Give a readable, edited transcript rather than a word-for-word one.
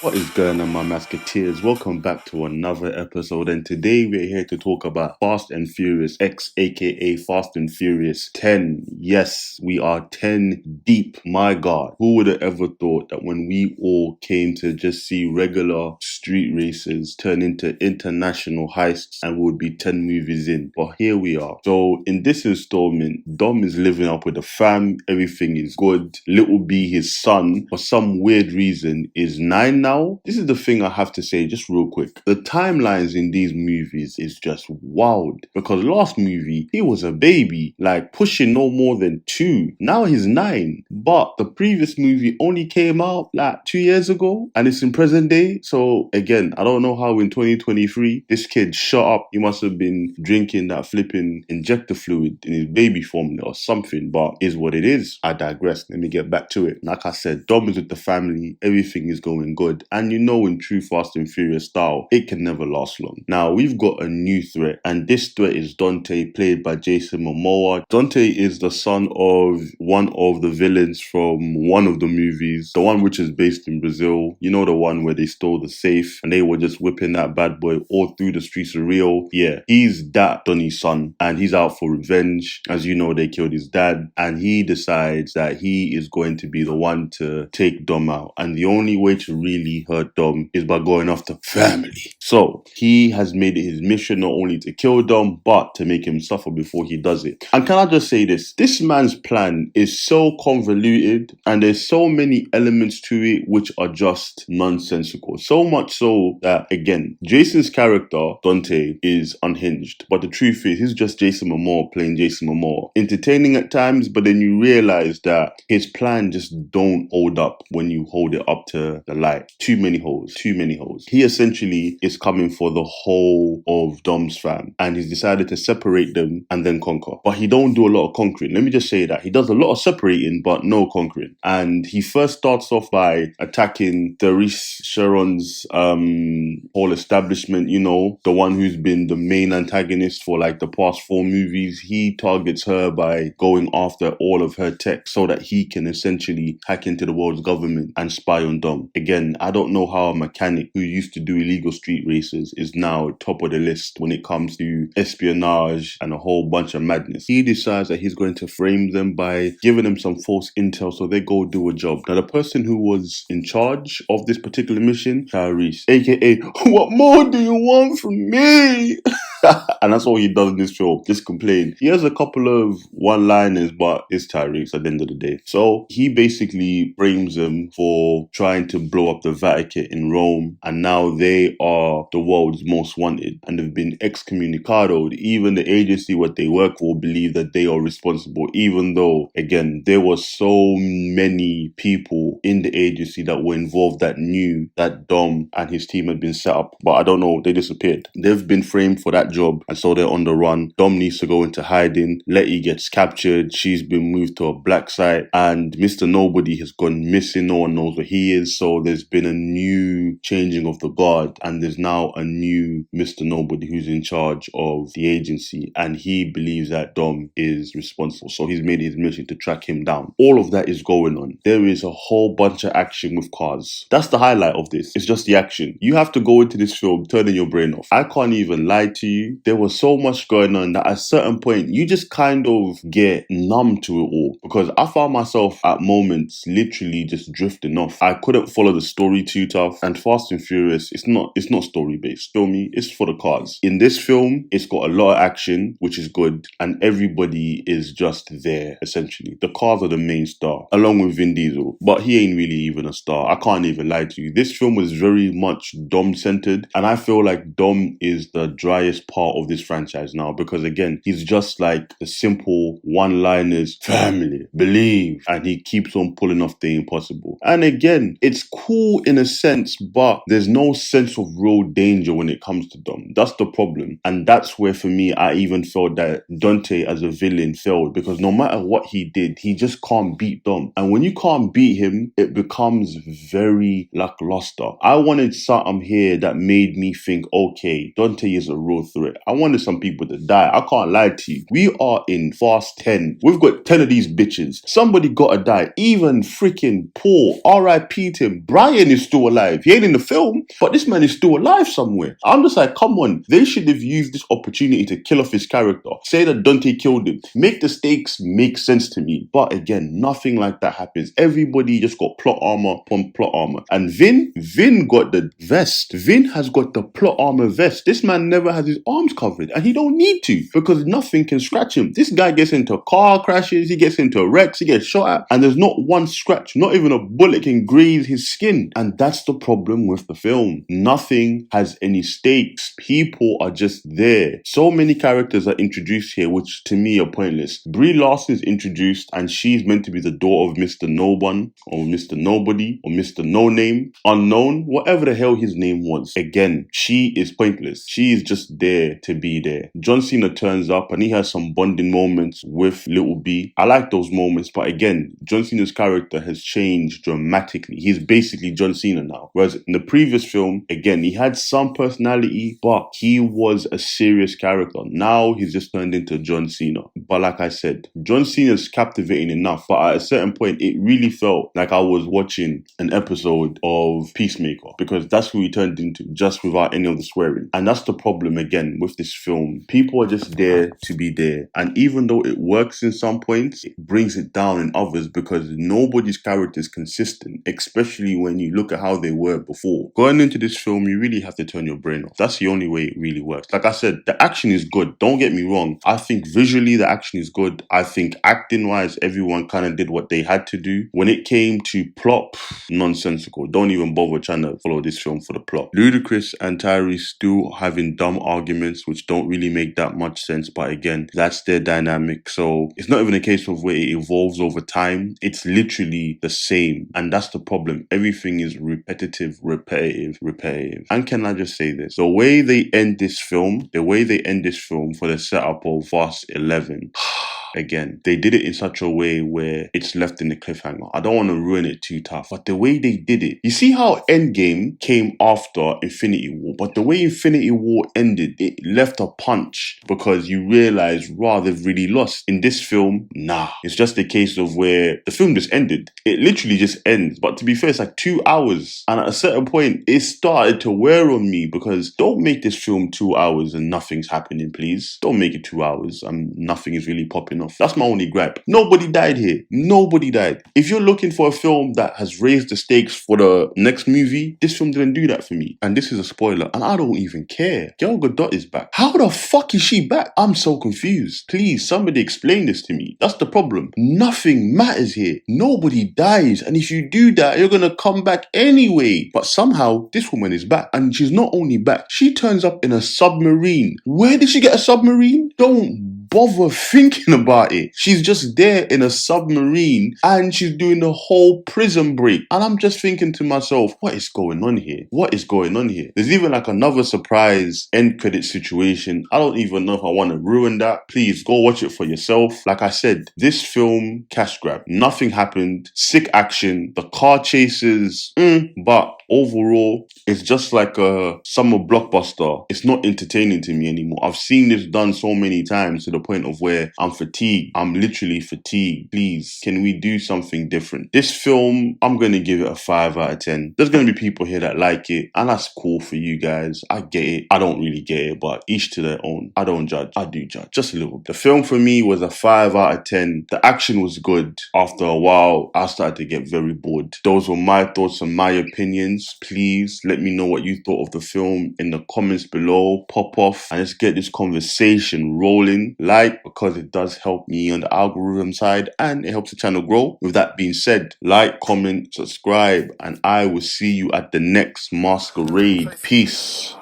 What is going on, my Masketeers? Welcome back to another episode, and today we're here to talk about Fast and Furious X, aka Fast and Furious 10. Yes, we are 10 deep. My God, who would have ever thought that when we all came to just see regular street races turn into international heists and we would be 10 movies in? But here we are. So, in this installment, Dom is living up with the fam, everything is good. Little B, his son, for some weird reason, is 9 now. This is the thing I have to say just real quick. The timelines in these movies is just wild. Because last movie, he was a baby, like pushing no more than 2. Now he's 9. But the previous movie only came out like 2 years ago and it's in present day. So again, I don't know how in 2023 this kid shut up. He must have been drinking that flipping injector fluid in his baby formula or something, but is what it is. I digress. Let me get back to it. Like I said, Dom is with the family. Everything is going good. And you know, in true Fast and Furious style, it can never last long. Now, we've got a new threat, and this threat is Dante, played by Jason Momoa. Dante is the son of one of the villains from one of the movies, the one which is based in Brazil. You know, the one where they stole the safe and they were just whipping that bad boy all through the streets of Rio. Yeah, he's that Donnie's son, and he's out for revenge. As you know, they killed his dad, and he decides that he is going to be the one to take Dom out. And the only way to really hurt Dom is by going after family. So he has made it his mission not only to kill Dom, but to make him suffer before he does it. And can I just say this? This man's plan is so convoluted and there's so many elements to it which are just nonsensical. So much so that, again, Jason's character, Dante, is unhinged. But the truth is, he's just Jason Momoa playing Jason Momoa. Entertaining at times, but then you realize that his plan just don't hold up when you hold it up to the light. Too many holes. He essentially is coming for the whole of Dom's fam, and he's decided to separate them and then conquer. But he don't do a lot of conquering. Let me just say that. He does a lot of separating, but no conquering. And he first starts off by attacking Therese Sharon's whole establishment, you know, the one who's been the main antagonist for like the past 4 movies. He targets her by going after all of her tech so that he can essentially hack into the world's government and spy on Dom. Again, I don't know how a mechanic who used to do illegal street races is now top of the list when it comes to espionage and a whole bunch of madness. He decides that he's going to frame them by giving them some false intel so they go do a job. Now, the person who was in charge of this particular mission, Tyrese, aka, what more do you want from me? And that's all he does in this film, just complain. He has a couple of one-liners, but it's Tyrese at the end of the day. So he basically frames them for trying to blow up the Vatican in Rome, and now they are the world's most wanted, and they've been excommunicated. Even the agency what they work for believe that they are responsible, even though, again, there were so many people in the agency that were involved that knew that Dom and his team had been set up, but I don't know, they disappeared. They've been framed for that job, and so they're on the run. Dom needs to go into hiding. Letty gets captured. She's been moved to a black site, and Mr. Nobody has gone missing. No one knows where he is. So there's been a new changing of the guard, and there's now a new Mr. Nobody who's in charge of the agency, and he believes that Dom is responsible. So he's made his mission to track him down. All of that is going on. There is a whole bunch of action with cars. That's the highlight of this. It's just the action. You have to go into this film turning your brain off. I can't even lie to you. There was so much going on that at a certain point, you just kind of get numb to it all, because I found myself at moments literally just drifting off. I couldn't follow the story too tough, and Fast and Furious, it's not story based. Feel me? It's for the cars. In this film, it's got a lot of action, which is good, and everybody is just there, essentially. The cars are the main star, along with Vin Diesel, but he ain't really even a star. I can't even lie to you. This film was very much Dom-centered, and I feel like Dom is the driest part of this franchise now, because again, he's just like the simple one-liners, family, believe, and he keeps on pulling off the impossible. And again, it's cool in a sense, but there's no sense of real danger when it comes to Dom. That's the problem. And that's where, for me, I even felt that Dante as a villain failed, because no matter what he did, he just can't beat Dom. And when you can't beat him, it becomes very lackluster. I wanted something here that made me think, okay, Dante is a real threat. I wanted some people to die. I can't lie to you. We are in Fast 10. We've got 10 of these bitches. Somebody gotta die. Even freaking Paul, R.I.P. to him. Brian is still alive. He ain't in the film, but this man is still alive somewhere. I'm just like, come on. They should have used this opportunity to kill off his character. Say that Dante killed him. Make the stakes make sense to me. But again, nothing like that happens. Everybody just got plot armor upon plot armor. And Vin got the vest. Vin has got the plot armor vest. This man never has his arms covered. And he don't need to, because nothing can scratch him. This guy gets into car crashes, he gets into wrecks, he gets shot at, and there's not one scratch. Not even a bullet can graze his skin. And that's the problem with the film. Nothing has any stakes. People are just there. So many characters are introduced here, which to me are pointless. Brie Larson is introduced, and she's meant to be the daughter of Mr. No One, or Mr. Nobody, or Mr. No Name, Unknown, whatever the hell his name was. Again, she is pointless. She is just there to be there. John Cena turns up and he has some bonding moments with Little B. I like those moments, but again, John Cena's character has changed dramatically. He's basically John Cena now. Whereas in the previous film, again, he had some personality, but he was a serious character. Now he's just turned into John Cena. But like I said, John Cena's captivating enough, but at a certain point, it really felt like I was watching an episode of Peacemaker, because that's who he turned into, just without any of the swearing. And that's the problem again with this film. People are just there to be there. And even though it works in some points, it brings it down in others, because nobody's character is consistent, especially when you look at how they were before. Going into this film, you really have to turn your brain off. That's the only way it really works. Like I said, the action is good. Don't get me wrong. I think visually the action is good. I think acting-wise, everyone kind of did what they had to do. When it came to plot, nonsensical. Don't even bother trying to follow this film for the plot. Ludacris and Tyrese still having dumb arguments which don't really make that much sense, but again, that's their dynamic. So it's not even a case of where it evolves over time. It's literally the same, and that's the problem. Everything is repetitive. And can I just say this? The way they end this film for the setup of Fast 11, again, they did it in such a way where it's left in the cliffhanger. I don't want to ruin it too tough, but the way they did it, you see how Endgame came after Infinity War, but the way Infinity War ended, it left a punch, because you realize, rah, they've really lost. In this film, nah. It's just a case of where the film just ended. It literally just ends. But to be fair, it's like 2 hours. And at a certain point, it started to wear on me, because don't make this film 2 hours and nothing's happening, please. Don't make it 2 hours and nothing is really popping off. That's my only gripe. Nobody died here. Nobody died. If you're looking for a film that has raised the stakes for the next movie, this film didn't do that for me. And this is a spoiler, and I don't even care. Gal Gadot is back. How the fuck is she back? I'm so confused. Please, somebody explain this to me. That's the problem. Nothing matters here. Nobody dies. And if you do die, you're gonna come back anyway. But somehow, this woman is back. And she's not only back, she turns up in a submarine. Where did she get a submarine? Don't bother thinking about it. She's just there in a submarine, and she's doing the whole prison break. And I'm just thinking to myself, what is going on here? What is going on here? There's even like another surprise end credit situation. I don't even know if I want to ruin that. Please go watch it for yourself. Like I said, this film, cash grab. Nothing happened. Sick action. The car chases, but overall, it's just like a summer blockbuster. It's not entertaining to me anymore. I've seen this done so many times to the point of where I'm fatigued. I'm literally fatigued. Please, can we do something different? This film, I'm going to give it a 5 out of 10. There's going to be people here that like it, and that's cool for you guys. I get it. I don't really get it, but each to their own. I don't judge. I do judge. Just a little bit. The film for me was a 5 out of 10. The action was good. After a while, I started to get very bored. Those were my thoughts and my opinions. Please let me know what you thought of the film in the comments below. Pop off and let's get this conversation rolling. Like, because it does help me on the algorithm side and it helps the channel grow. With that being said, like, comment, subscribe, and I will see you at the next masquerade. Peace.